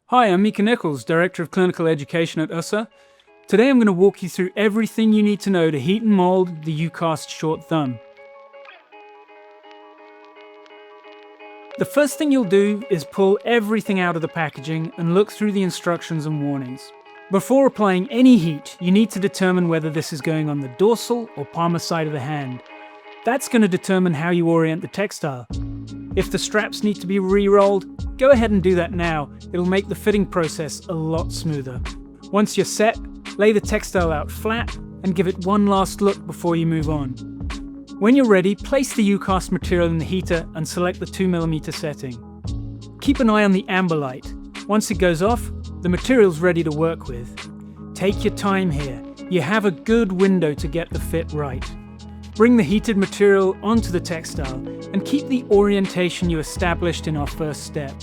Hi, I'm Mika Nichols, Director of Clinical Education at Össur. Today I'm going to walk you through everything you need to know to heat and mold the UCAST ShortThumb. The first thing you'll do is pull everything out of the packaging and look through the instructions and warnings. Before applying any heat, you need to determine whether this is going on the dorsal or palmar side of the hand. That's going to determine how you orient the textile. If the straps need to be re-rolled, go ahead and do that now. It'll make the fitting process a lot smoother. Once you're set, lay the textile out flat and give it one last look before you move on. When you're ready, place the UCAST material in the heater and select the 2mm setting. Keep an eye on the amber light. Once it goes off, the material's ready to work with. Take your time here. You have a good window to get the fit right. Bring the heated material onto the textile and keep the orientation you established in our first step.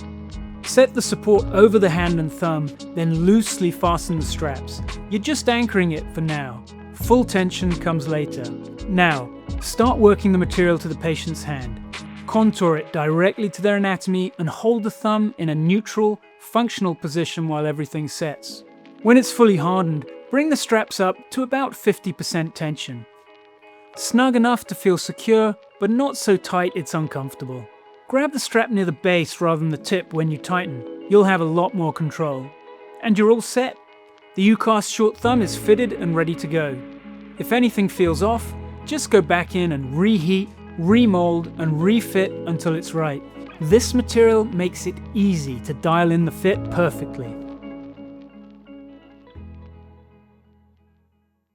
Set the support over the hand and thumb, then loosely fasten the straps. You're just anchoring it for now. Full tension comes later. Now, start working the material to the patient's hand. Contour it directly to their anatomy and hold the thumb in a neutral, functional position while everything sets. When it's fully hardened, bring the straps up to about 50% tension. Snug enough to feel secure, but not so tight it's uncomfortable. Grab the strap near the base rather than the tip when you tighten. You'll have a lot more control. And you're all set. The UCAST ShortThumb is fitted and ready to go. If anything feels off, just go back in and reheat, remold, and refit until it's right. This material makes it easy to dial in the fit perfectly.